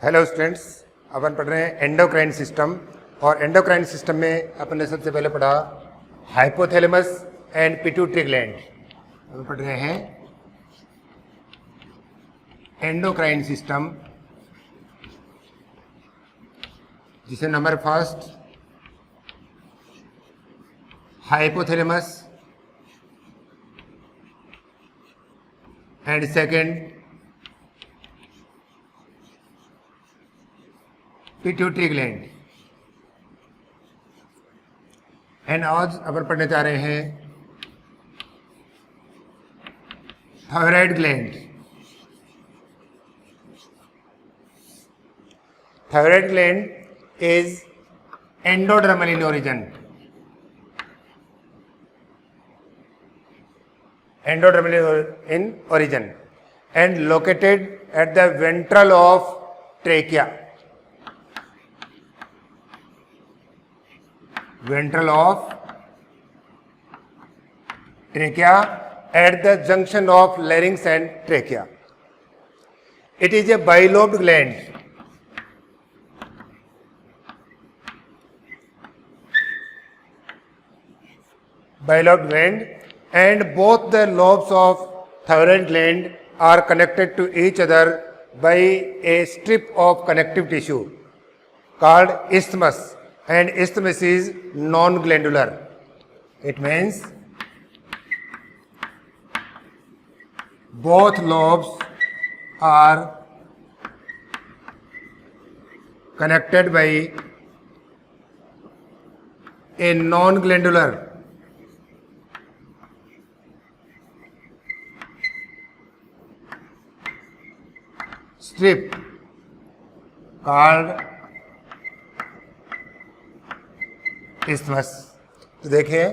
Hello students, अपन पढ़ रहे हैं एंडोक्राइन सिस्टम। और एंडोक्राइन सिस्टम में अपन ने सबसे पहले पढ़ा हाइपोथैलेमस एंड पिट्यूटरी ग्लैंड। अपन पढ़ रहे हैं एंडोक्राइन सिस्टम, जिसे number first hypothalamus and second pituitary gland. And आज अपन पढ़ने जा रहे हैं thyroid gland. Thyroid gland is endodermal in origin. Endodermal in origin and located at the ventral of trachea. Ventral of trachea at the junction of larynx and trachea. It is a bilobed gland. Bilobed gland, and both the lobes of thyroid gland are connected to each other by a strip of connective tissue called isthmus, and isthmus is non-glandular. It means both lobes are connected by a non-glandular strip called isthmus. तो देखिए,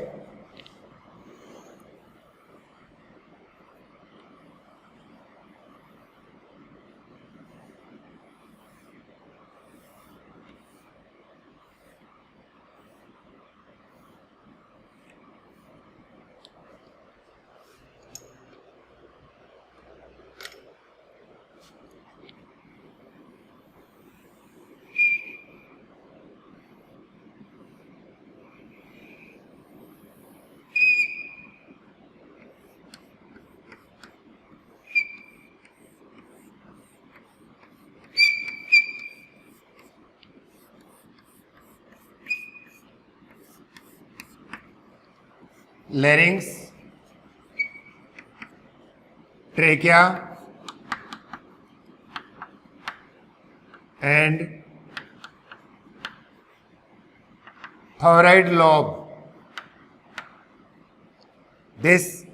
larynx, trachea and thyroid lobe. This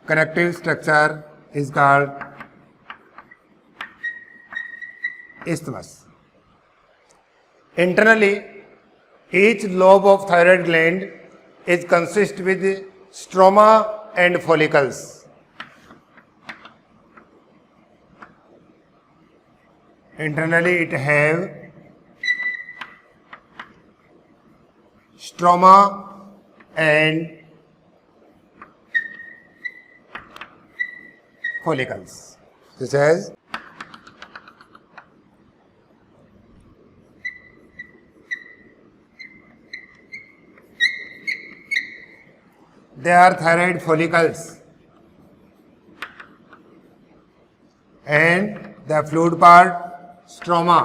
connective structure is called isthmus. Internally, each lobe of thyroid gland is consist with stroma and follicles. Internally it have stroma and follicles. This is they are thyroid follicles, and the fluid part stroma,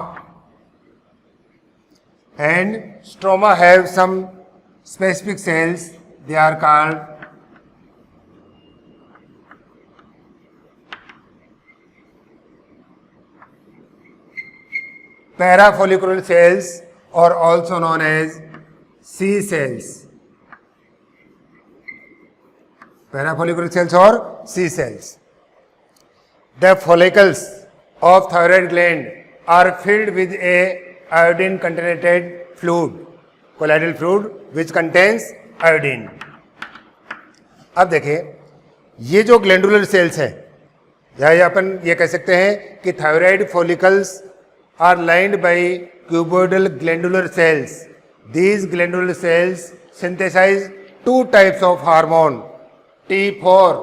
and stroma have some specific cells. They are called parafollicular cells, or also known as C cells. Parafollicular cells or C cells. The follicles of thyroid gland are filled with a iodine contaminated fluid, colloidal fluid, which contains iodine. अब देखिए, ये जो glandular cells हैं, या अपन ये कह सकते हैं कि thyroid follicles are lined by cuboidal glandular cells. These glandular cells synthesize two types of hormone. T4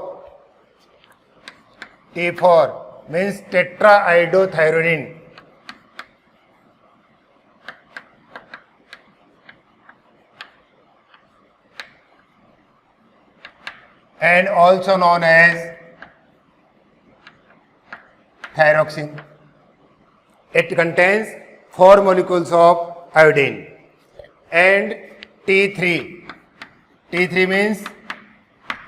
means tetraiodothyronine, and also known as thyroxine. It contains 4 molecules of iodine. And T3. T3 means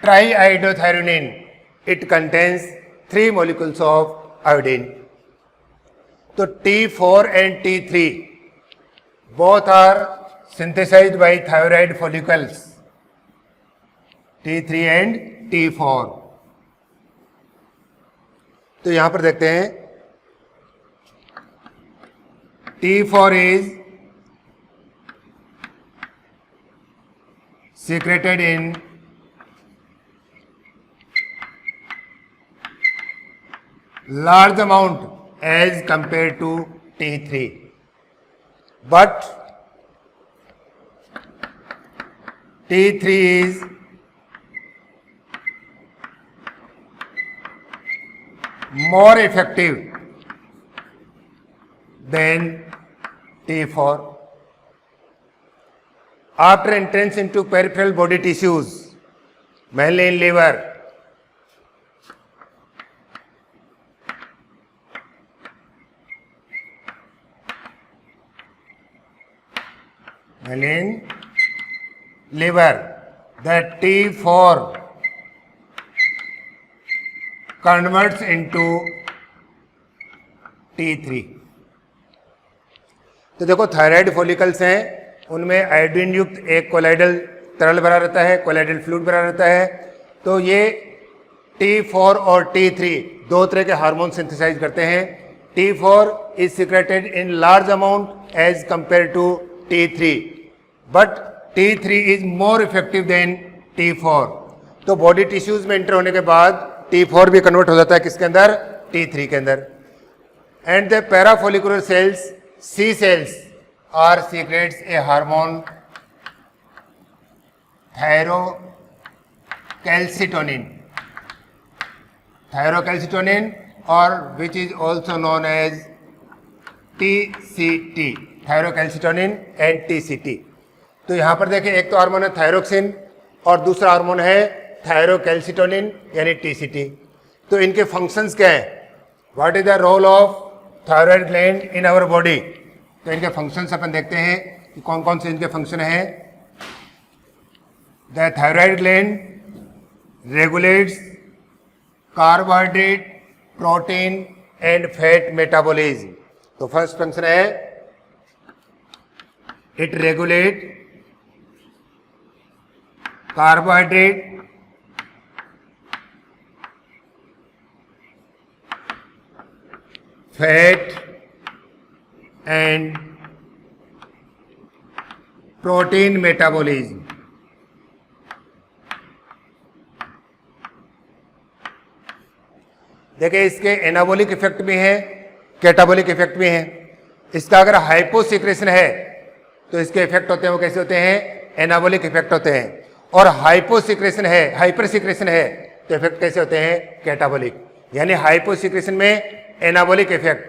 triiodothyronine. It contains 3 molecules of iodine. So T4 and T3 both are synthesized by thyroid follicles. T3 and T4. तो यहां पर देखते हैं T4 is secreted in large amount as compared to T3, but T3 is more effective than T4. After entrance into peripheral body tissues, mainly in liver, that T4 converts into T3. तो देखो thyroid follicles हैं, उनमें iodine युक्त एक colloidal तरल भरा रहता है, कोलाइडल फ्लूइड भरा रहता है. तो ये T4 और T3 दो तरह के हार्मोन सिंथेसाइज करते हैं. T4 is secreted in large amount as compare to T3, but T3 is more effective than T4. तो बॉडी टिश्यूज में एंटर होने के बाद T4 भी कन्वर्ट हो जाता है किसके अंदर? T3 के अंदर. And the parafollicular cells, C cells, are secretes a hormone thyrocalcitonin, or which is also known as TCT, thyrocalcitonin and TCT. तो यहाँ पर देखें, एक तो हार्मोन है थायरोक्सिन और दूसरा हार्मोन है थायरोकैल्सिटोनिन यानी TCT. तो इनके फंक्शंस क्या हैं? What is the role of thyroid gland in our body? तो इनके फंक्शंस अपन देखते हैं कि कौन कौन से इनके फंक्शन हैं. The thyroid gland regulates carbohydrate, protein and fat metabolism. तो फर्स्ट फंक्शन है it regulate carbohydrate, fat and protein metabolism. देखिए, इसके एनाबॉलिक इफेक्ट भी हैं, कैटाबॉलिक इफेक्ट भी हैं. इसका अगर हाइपोसिक्रेशन है तो इसके इफेक्ट होते हैं, वो कैसे होते हैं? एनाबॉलिक इफेक्ट होते हैं. और हाइपोसिक्रेशन है, हाइपरसिक्रेशन है, तो इफेक्ट कैसे होते हैं? कैटाबॉलिक. यानी हाइपोसिक्रेशन में एनाबॉलिक इफेक्ट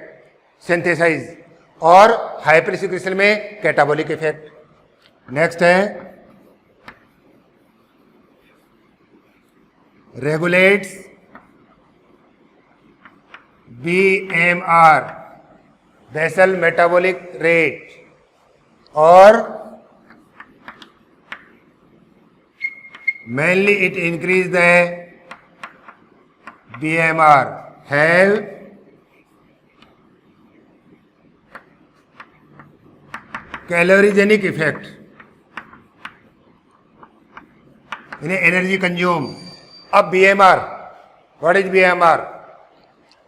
सिंथेसाइज और हाइपरसिक्रेशन में कैटाबॉलिक इफेक्ट. नेक्स्ट है regulates BMR, basal metabolic rate, और mainly it increase the BMR have calorigenic effect, इन्हें एनर्जी कंज्यूम. अब BMR, व्हाट इज BMR?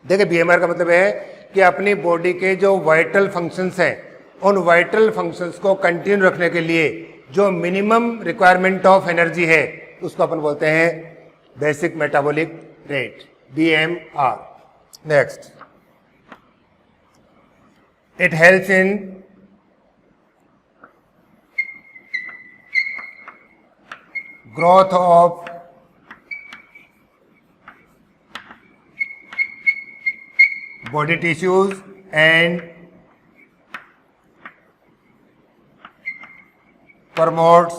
देखिए, BMR का मतलब है कि अपनी बॉडी के जो वाइटल फंक्शंस हैं, उन वाइटल फंक्शंस को कंटिन्यू रखने के लिए जो मिनिमम रिक्वायरमेंट ऑफ एनर्जी है, उसको अपन बोलते हैं basic metabolic rate, BMR. Next, it helps in growth of body tissues and promotes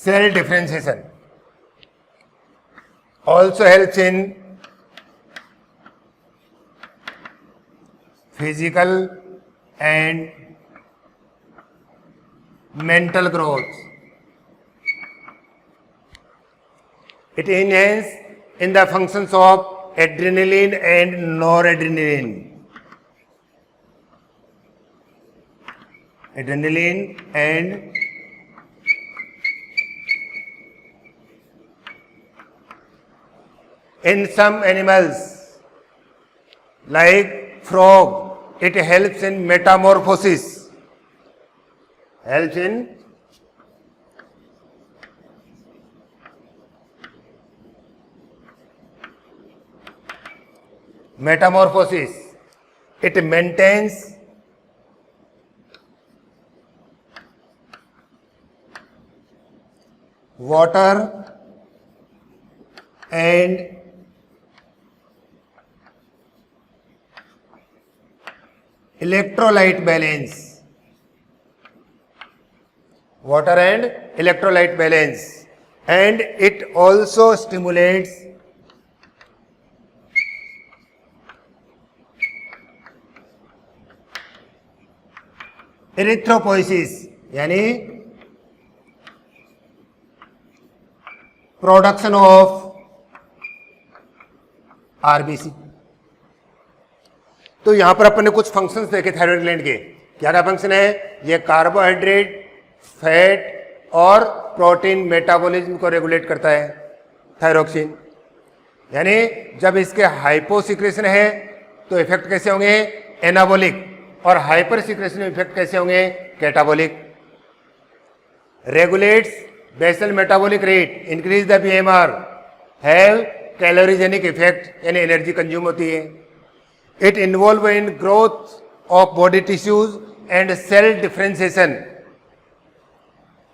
cell differentiation, also helps in physical and mental growth. It enhances in the functions of adrenaline and noradrenaline. Adrenaline and in some animals like frog, it helps in metamorphosis. Helps in metamorphosis. It maintains water and electrolyte balance. Water and electrolyte balance. And it also stimulates erythropoiesis, यानी production of RBC. तो यहां पर अपन ने कुछ functions देखे thyroid gland के. क्या क्या फंक्शन है? ये कार्बोहाइड्रेट, फैट और प्रोटीन मेटाबॉलिज्म को रेगुलेट करता है थायरोक्सिन. यानी जब इसके हाइपोसिक्रेशन है तो इफेक्ट कैसे होंगे? एनाबॉलिक. और हाइपर सिक्रेशन इफेक्ट कैसे होंगे? Catabolic. Regulates basal metabolic rate, increase the BMR, have calorigenic effect यानी एनर्जी कंज्यूम होती है. It involve in growth of body tissues and cell differentiation.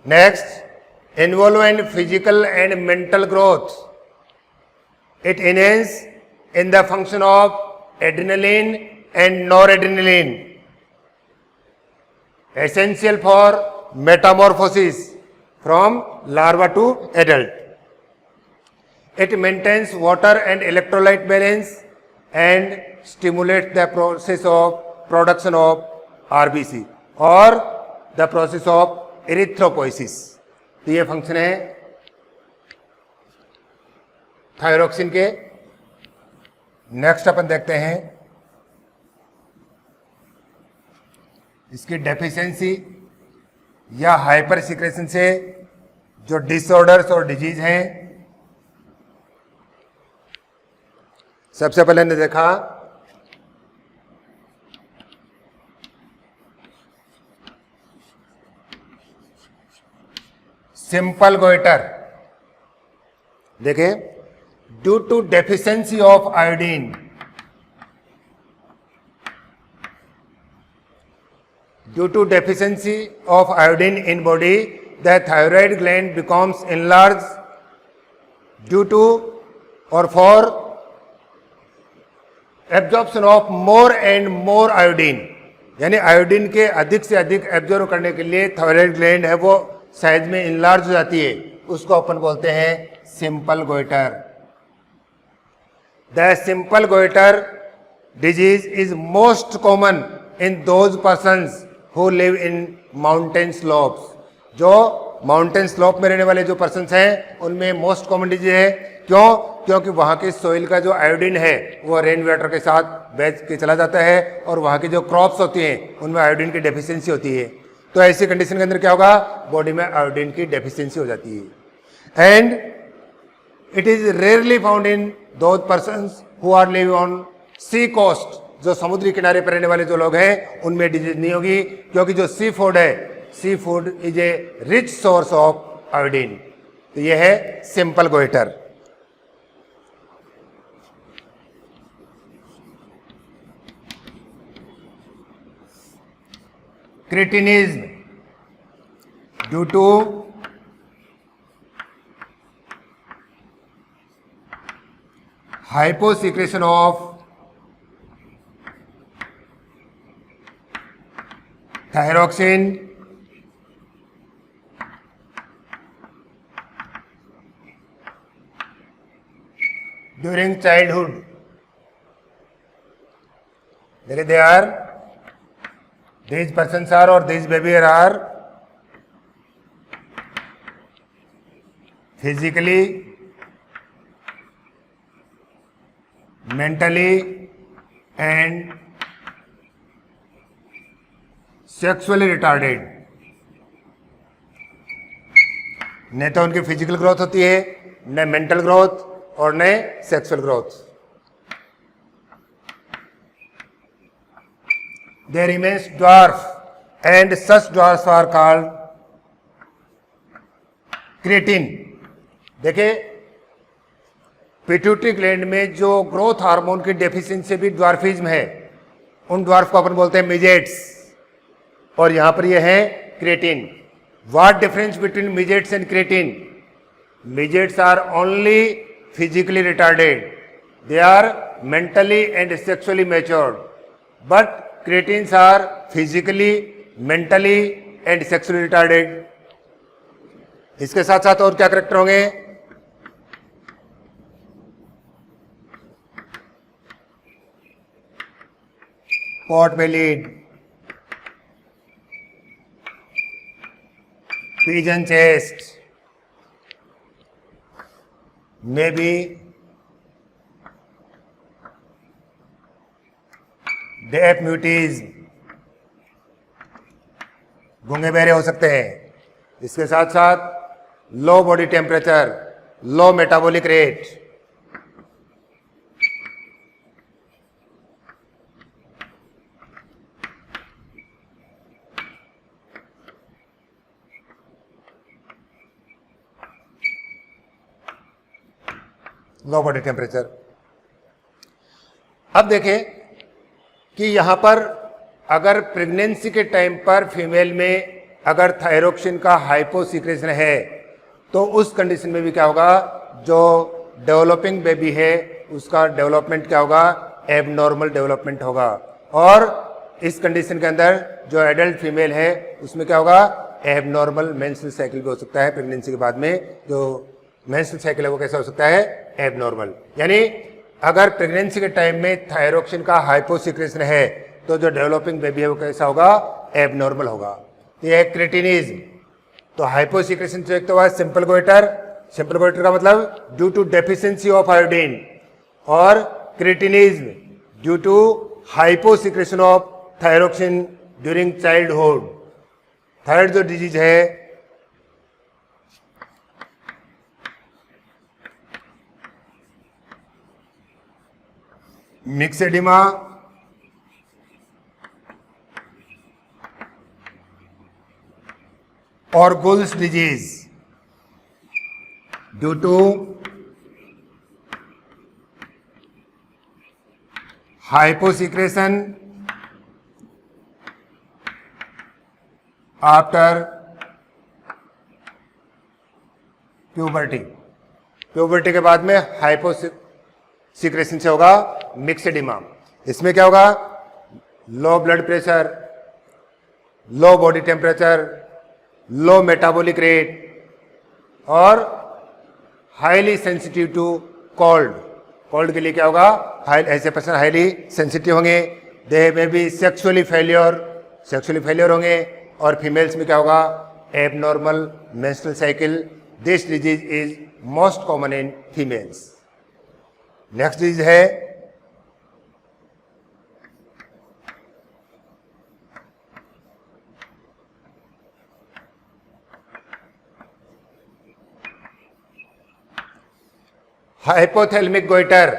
Next, involve in physical and mental growth. It enhance in the function of adrenaline and noradrenaline, essential for metamorphosis from larva to adult. It maintains water and electrolyte balance and stimulates the process of production of RBC or the process of erythropoiesis. तो ये function है thyroxine के. Next अपन देखते हैं इसकी deficiency या hyper secretion से जो डिसऑर्डर्स और डिजीज हैं. सबसे पहले ने देखा सिंपल गोइटर. देखें, due to deficiency of iodine, due to deficiency of iodine in body, the thyroid gland becomes enlarged due to or for absorption of more and more iodine. यानी iodine के अधिक से अधिक एब्जॉर्ब करने के लिए thyroid gland है वो साइज में इनलार्ज हो जाती है. उसको अपन बोलते हैं simple goitre. The simple goitre disease is most common in those persons who live in mountain slopes. जो माउंटेन स्लोप में रहने वाले जो पर्सन्स हैं उनमें मोस्ट कॉमन डिजीज है. क्यों? क्योंकि वहाँ के सोइल का जो आयोडीन है वो रेन वाटर के साथ बह के चला जाता है और वहाँ की जो क्रॉप्स होती हैं उनमें आयोडीन की डेफिशिएंसी होती है. तो ऐसी कंडीशन के अंदर क्या होगा? बॉडी में आयोडीन की डेफिशिएंसी हो जाती है. And it is rarely found in those persons who are live on sea coast. जो समुद्री किनारे पर रहने वाले जो लोग हैं उनमें डिजीज नहीं होगी, क्योंकि जो सी फूड है, sea food is a rich source of iodine. तो यह है simple goitre. Cretinism, due to hyposecretion of thyroxine during childhood. They are, these persons are, or these babies are physically, mentally and sexually retarded. न तो उनकी physical growth होती है, न mental growth और न sexual growth. They remain dwarf and such dwarfs are called creatine. देखिए pituitary gland में जो ग्रोथ हार्मोन की डेफिशिएंसी भी ड्वार्फिज्म है, उन ड्वार्फ को अपन बोलते हैं मिजेट्स, और यहां पर ये है cretin. What difference between midgets and cretin? Midgets are only physically retarded, they are mentally and sexually matured, but cretins are physically, mentally and sexually retarded. इसके साथ साथ और क्या करेक्टर होंगे? Pot bellied, pigeon chest, maybe deaf mutism, गूंगे बहरे हो सकते हैं. इसके साथ साथ low body temperature, low metabolic rate. Low body temperature. अब देखें कि यहां पर अगर प्रेगनेंसी के टाइम पर फीमेल में अगर थायरोक्सिन का हाइपोसीक्रेशन है तो उस कंडीशन में भी क्या होगा? जो डेवलपिंग बेबी है उसका डेवलपमेंट क्या होगा? एबनॉर्मल डेवलपमेंट होगा. और इस कंडीशन के अंदर जो एडल्ट फीमेल है उसमें क्या होगा? एबनॉर्मल मेंस्ट्रुअल साइकिल भी हो सकता है. प्रेगनेंसी के बाद में जो मेंस्ट्रुअल साइकिल है वो कैसा हो सकता है? एबनॉर्मल. यानी अगर प्रेगनेंसी के टाइम में थायरोक्सिन का हाइपोसीक्रेशन है तो जो डेवलपिंग बेबी है वो कैसा होगा? एबनॉर्मल होगा. ये है क्रिएटिनिज्म. तो हाइपोसीक्रेशन से एक तो सिंपल गोइटर. सिंपल गोइटर का मतलब due to deficiency of iodine, और cretinism due to hyposecretion of thyroxine during childhood. Third जो डिजीज है मिक्सेडिमा, और Gull's disease due to hyposecretion after puberty. Puberty के बाद में हाइपोसीक्रेशन से होगा मिक्सेडिमा. इसमें क्या होगा? Low blood pressure, low body temperature, low metabolic rate, और highly sensitive to cold. Cold के लिए क्या होगा? ऐसे पर्सन हाईली सेंसिटिव होंगे. दे में भी सेक्सुअली फेलियर होंगे. और फीमेल्स में क्या होगा? Abnormal menstrual cycle. This disease is most common in females. Next disease है hypothalamic goitre,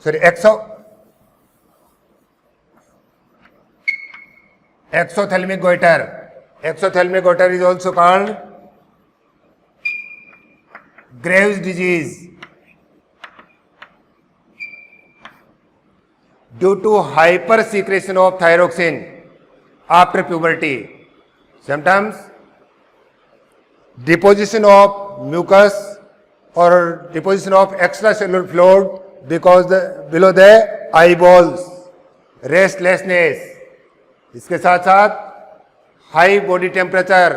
sorry exophthalmic goitre. Exophthalmic goitre is also called Graves disease due to hyper secretion of thyroxine after puberty. Symptoms deposition of mucus or deposition of extracellular fluid because below the eyeballs, restlessness. इसके साथ साथ high body temperature,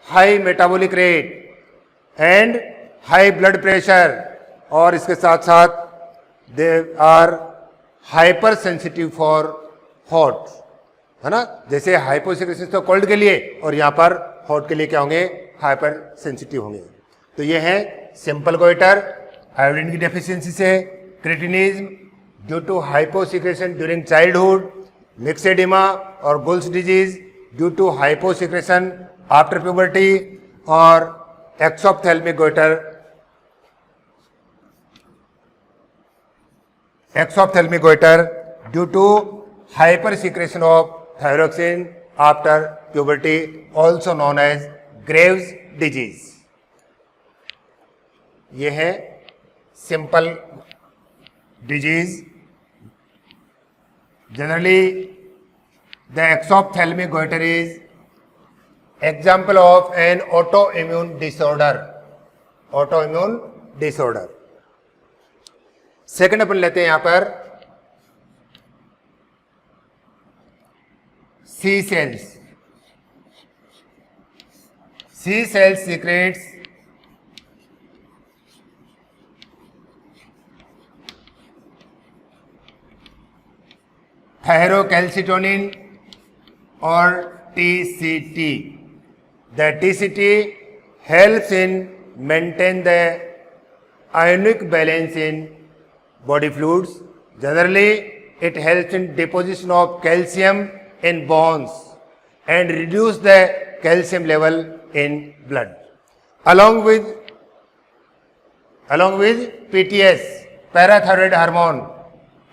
high metabolic rate and high blood pressure और इसके साथ साथ they are hyper sensitive for hot, है ना, जैसे हाइपोसिक्रेशन तो कोल्ड के लिए और यहाँ पर हॉट के लिए क्या होंगे, हाइपर सेंसिटिव होंगे। तो ये है सिंपल गोइटर आयोडीन की डेफिशिएंसी से, cretinism due to hyposecretion during childhood, myxoedema और Gull's disease due to hyposecretion after puberty, और exophthalmic goitre due to hyper secretion of thyroxine after puberty, also known as Graves disease. ये है simple disease. Generally the exophthalmic goitre is example of an autoimmune disorder। Second अपन लेते हैं यहां पर C cells. C cells secretes thyrocalcitonin और TCT। The TCT helps in maintain the ionic balance in body fluids. Generally, it helps in deposition of calcium in bones and reduce the calcium level in blood. Along with PTS, parathyroid hormone,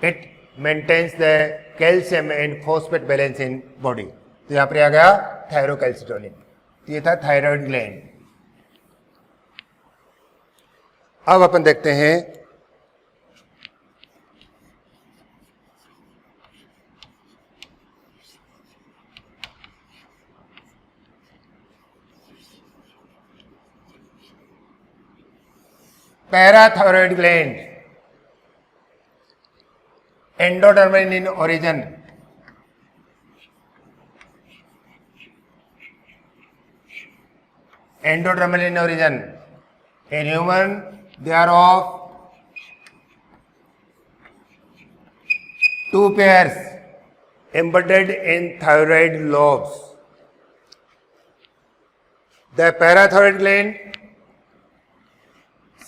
it maintains the calcium and phosphate balance in body. तो यहाँ पर आ गया thyrocalcitonin, ये था thyroid gland. अब अपन देखते हैं parathyroid gland, endodermal in origin। Endodermal in origin. In human, they are of two pairs embedded in thyroid lobes. The parathyroid gland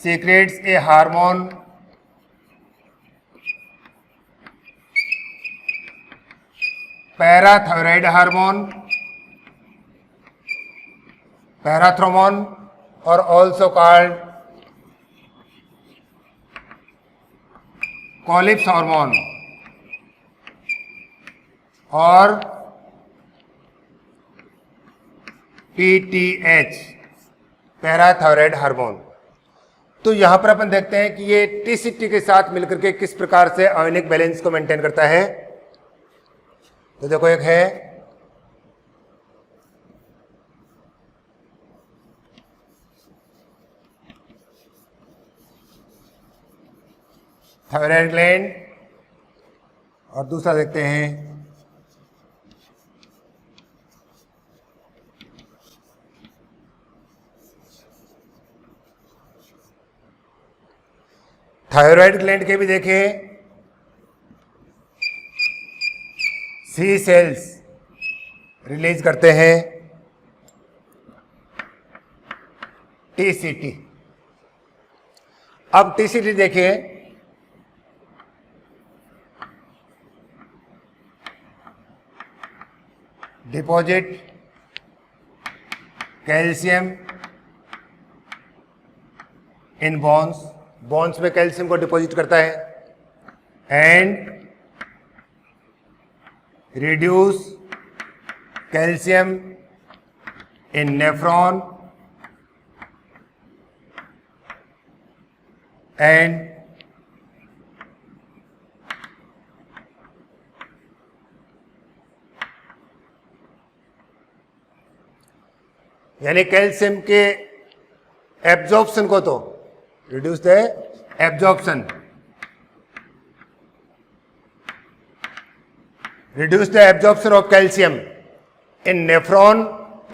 secretes a hormone parathyroid hormone, parathormone, or also called Colles hormone or PTH, parathyroid hormone. तो यहां पर अपन देखते हैं कि ये TCT के साथ मिलकर के किस प्रकार से आयोनिक बैलेंस को मेंटेन करता है। तो देखो, एक है थायराइड ग्लैंड और दूसरा देखते हैं थायराइड ग्लैंड के भी देखें सी सेल्स रिलीज करते हैं TCT। अब TCT देखिए, डिपॉजिट कैल्शियम इन बोन्स, बोन्स में कैल्शियम को डिपॉजिट करता है, and reduce calcium in nephron and यानी कैल्शियम के एब्जॉर्प्शन को तो reduce the absorption, reduce the absorption of calcium in nephron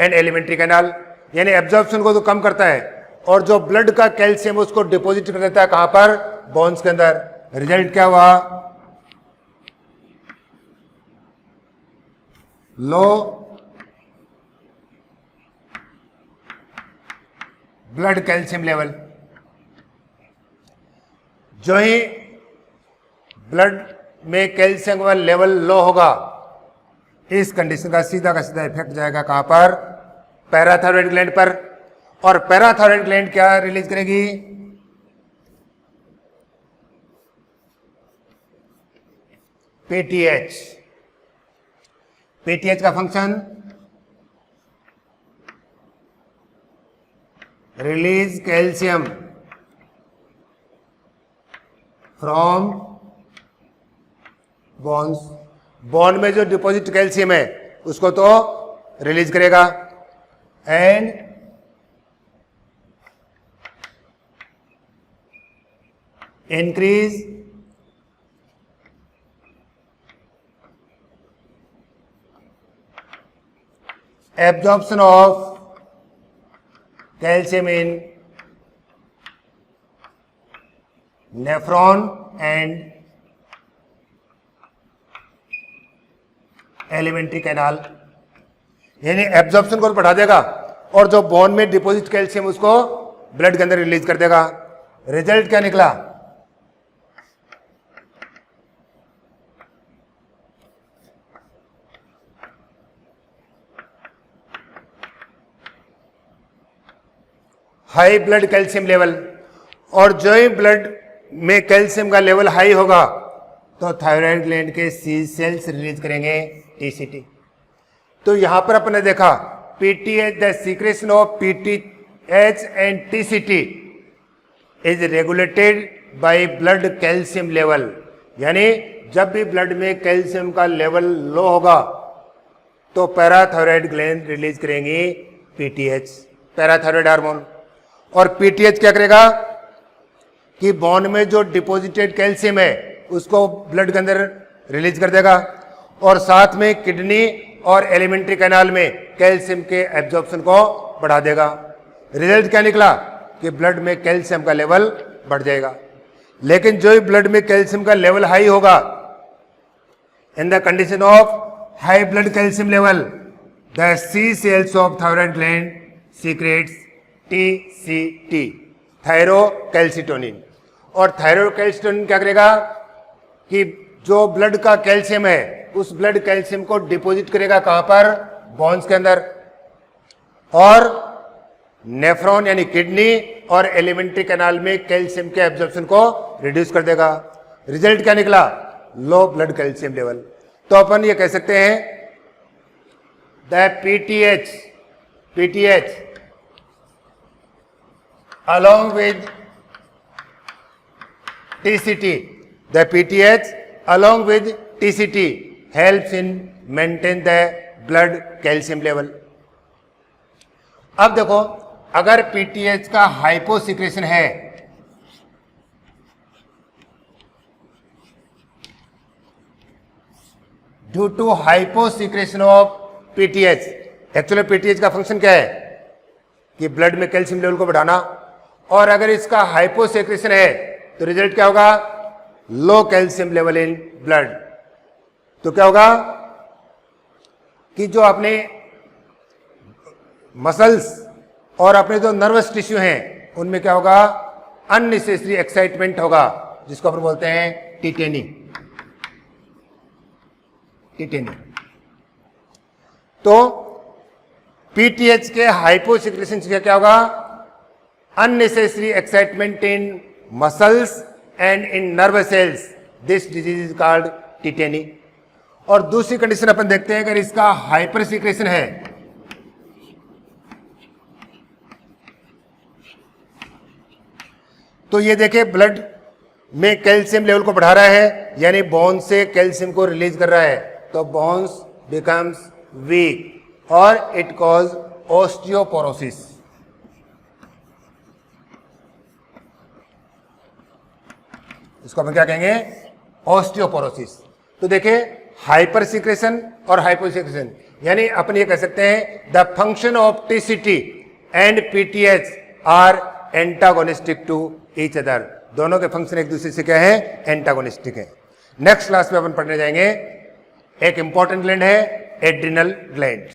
and alimentary canal, यानी एब्जॉर्प्शन को तो कम करता है और जो ब्लड का कैल्शियम उसको डिपॉजिट कर देता है कहां पर, बोन्स के अंदर। रिजल्ट क्या हुआ, लो ब्लड कैल्शियम लेवल। जो ही ब्लड में कैल्शियम का लेवल लो होगा, इस कंडीशन का सीधा इफेक्ट जाएगा कहां पर, पैराथायरॉइड ग्लैंड पर। और पैराथायरॉइड ग्लैंड क्या रिलीज करेगी, पीटीएच। पीटीएच का function release calcium from bones. Bone में जो डिपॉजिट कैल्शियम है उसको तो रिलीज करेगा, and increase absorption of calcium in nephron and alimentary canal. यानी एब्जॉर्प्शन को बढ़ा देगा और जो बोन में डिपॉजिट कैल्शियम उसको ब्लड के अंदर रिलीज कर देगा। रिजल्ट क्या निकला, हाई ब्लड कैल्शियम लेवल। और जो ही ब्लड में कैल्शियम का लेवल हाई होगा तो थायराइड ग्लैंड के सी सेल्स रिलीज करेंगे टीसीटी। तो यहां पर अपने देखा PTH, the secretion of PTH and TCT is regulated by blood calcium level. यानी जब भी ब्लड में कैल्शियम का लेवल लो होगा तो पैराथायरॉइड ग्लैंड रिलीज करेंगी पीटीएच, पैराथायरॉइड हार्मोन। और पीटीएच क्या करेगा कि बोन में जो डिपॉजिटेड कैल्शियम है उसको ब्लड के अंदर रिलीज कर देगा, और साथ में किडनी और एलिमेंट्री कैनाल में कैल्शियम के एब्जॉर्प्शन को बढ़ा देगा। रिजल्ट क्या निकला कि ब्लड में कैल्शियम का लेवल बढ़ जाएगा। लेकिन जो ही ब्लड में कैल्शियम का लेवल हाई होगा, in the condition of high blood calcium level, the C cells of thyroid gland secretes TCT, thyrocalcitonin. और थायरोकैल्सिटोनिन क्या करेगा कि जो ब्लड का कैल्शियम है उस ब्लड कैल्शियम को डिपॉजिट करेगा कहां पर, बोन्स के अंदर, और नेफ्रॉन यानी किडनी और एलिमेंट्री कैनाल में कैल्शियम के एब्जॉर्प्शन को रिड्यूस कर देगा। रिजल्ट क्या निकला, लो ब्लड कैल्शियम लेवल। तो अपन ये कह सकते हैं the PTH along with TCT, the PTH along with TCT helps in maintain the blood calcium level। अब देखो अगर PTH का हाइपोसिक्रेशन है due to hyposecretion of PTH, actually PTH का फंक्शन क्या है कि ब्लड में कैल्शियम लेवल को बढ़ाना, और अगर इसका हाइपोसेक्रेशन है तो रिजल्ट क्या होगा, लो कैल्शियम लेवल इन ब्लड। तो क्या होगा कि जो अपने मसल्स और अपने जो नर्वस टिश्यू हैं उनमें क्या होगा, अननेसेसरी एक्साइटमेंट होगा, जिसको अपन बोलते हैं टिटेनी। तो पीटीएच के हाइपोसिक्रेशन से क्या होगा, unnecessary excitement in muscles and in nervous cells, this disease is called tetany. और दूसरी कंडीशन अपन देखते हैं, अगर इसका हाइपर सिक्रेशन है तो ये देखिए ब्लड में कैल्शियम लेवल को बढ़ा रहा है, यानी बोन से कैल्शियम को रिलीज कर रहा है, तो बोन्स बिकम्स वीक और इट कॉज ऑस्टियोपोरोसिस। इसको अपन क्या कहेंगे, ऑस्टियोपोरोसिस। तो देखिए हाइपर सिक्रेशन और हाइपोसिक्रेशन, यानी अपन ये कह सकते हैं the function of TCT and PTH are antagonistic to each other. दोनों के फंक्शन एक दूसरे से क्या है, एंटागोनिस्टिक है। नेक्स्ट क्लास में अपन पढ़ने जाएंगे, एक इंपॉर्टेंट ग्लैंड है एड्रिनल ग्लैंड।